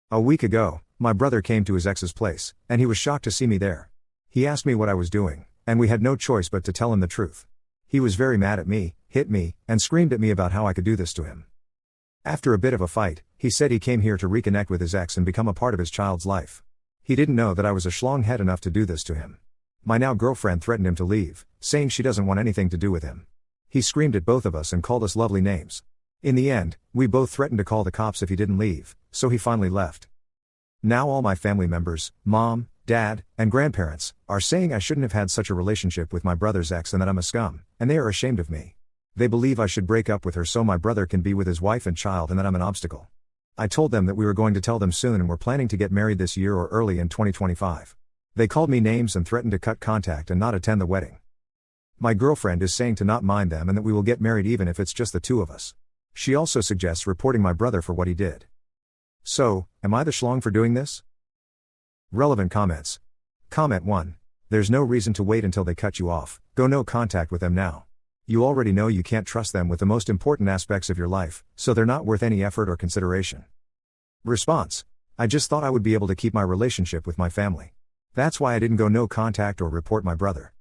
A week ago, my brother came to his ex's place, and he was shocked to see me there. He asked me what I was doing, and we had no choice but to tell him the truth. He was very mad at me, hit me, and screamed at me about how I could do this to him. After a bit of a fight, he said he came here to reconnect with his ex and become a part of his child's life. He didn't know that I was a schlonghead enough to do this to him. My now girlfriend threatened him to leave, saying she doesn't want anything to do with him. He screamed at both of us and called us lovely names. In the end, we both threatened to call the cops if he didn't leave, so he finally left. Now all my family members, mom, dad, and grandparents, are saying I shouldn't have had such a relationship with my brother's ex and that I'm a scum, and they are ashamed of me. They believe I should break up with her so my brother can be with his wife and child and that I'm an obstacle. I told them that we were going to tell them soon and we're planning to get married this year or early in 2025. They called me names and threatened to cut contact and not attend the wedding. My girlfriend is saying to not mind them and that we will get married even if it's just the two of us. She also suggests reporting my brother for what he did. So, am I the schlong for doing this? Relevant comments. Comment 1. There's no reason to wait until they cut you off, go no contact with them now. You already know you can't trust them with the most important aspects of your life, so they're not worth any effort or consideration. Response. I just thought I would be able to keep my relationship with my family. That's why I didn't go no contact or report my brother.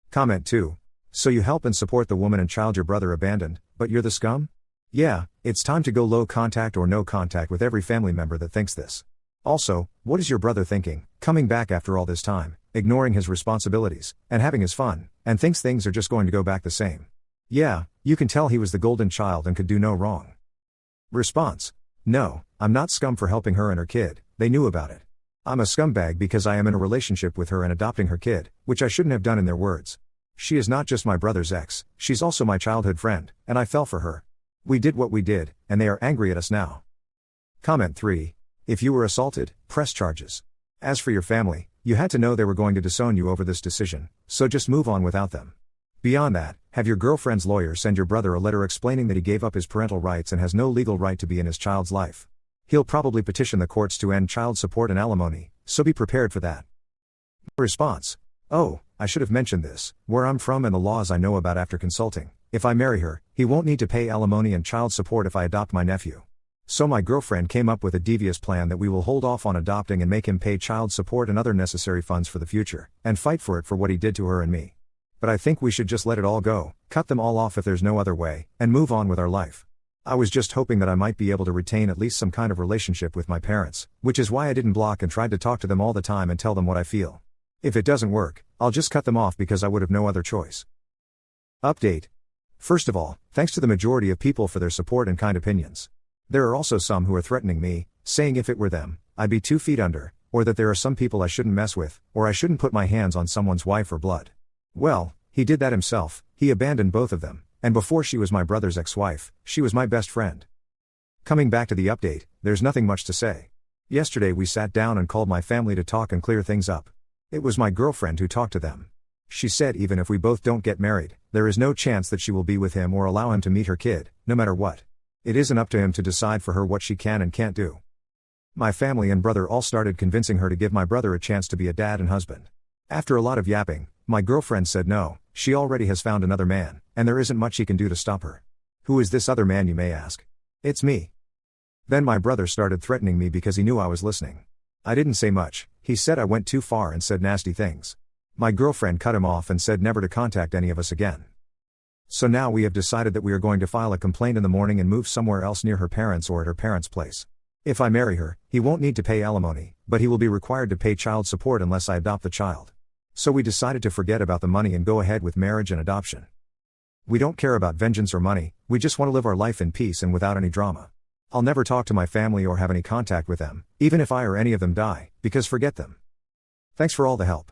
Comment 2. So you help and support the woman and child your brother abandoned, but you're the scum? Yeah, it's time to go low contact or no contact with every family member that thinks this. Also, what is your brother thinking, coming back after all this time, ignoring his responsibilities, and having his fun, and thinks things are just going to go back the same? Yeah, you can tell he was the golden child and could do no wrong. Response. No, I'm not scum for helping her and her kid, they knew about it. I'm a scumbag because I am in a relationship with her and adopting her kid, which I shouldn't have done in their words. She is not just my brother's ex, she's also my childhood friend, and I fell for her. We did what we did, and they are angry at us now. Comment 3. If you were assaulted, press charges. As for your family, you had to know they were going to disown you over this decision, so just move on without them. Beyond that, have your girlfriend's lawyer send your brother a letter explaining that he gave up his parental rights and has no legal right to be in his child's life. He'll probably petition the courts to end child support and alimony, so be prepared for that. Response. Oh, I should have mentioned this, where I'm from and the laws I know about after consulting. If I marry her, he won't need to pay alimony and child support if I adopt my nephew. So my girlfriend came up with a devious plan that we will hold off on adopting and make him pay child support and other necessary funds for the future, and fight for it for what he did to her and me. But I think we should just let it all go, cut them all off if there's no other way, and move on with our life. I was just hoping that I might be able to retain at least some kind of relationship with my parents, which is why I didn't block and tried to talk to them all the time and tell them what I feel. If it doesn't work, I'll just cut them off because I would have no other choice. Update. First of all, thanks to the majority of people for their support and kind opinions. There are also some who are threatening me, saying if it were them, I'd be 2 feet under, or that there are some people I shouldn't mess with, or I shouldn't put my hands on someone's wife or blood. Well, he did that himself, he abandoned both of them, and before she was my brother's ex-wife, she was my best friend. Coming back to the update, there's nothing much to say. Yesterday we sat down and called my family to talk and clear things up. It was my girlfriend who talked to them. She said even if we both don't get married, there is no chance that she will be with him or allow him to meet her kid, no matter what. It isn't up to him to decide for her what she can and can't do. My family and brother all started convincing her to give my brother a chance to be a dad and husband. After a lot of yapping, my girlfriend said no, she already has found another man, and there isn't much he can do to stop her. Who is this other man, you may ask? It's me. Then my brother started threatening me because he knew I was listening. I didn't say much, he said I went too far and said nasty things. My girlfriend cut him off and said never to contact any of us again. So now we have decided that we are going to file a complaint in the morning and move somewhere else near her parents or at her parents' place. If I marry her, he won't need to pay alimony, but he will be required to pay child support unless I adopt the child. So we decided to forget about the money and go ahead with marriage and adoption. We don't care about vengeance or money, we just want to live our life in peace and without any drama. I'll never talk to my family or have any contact with them, even if I or any of them die, because forget them. Thanks for all the help.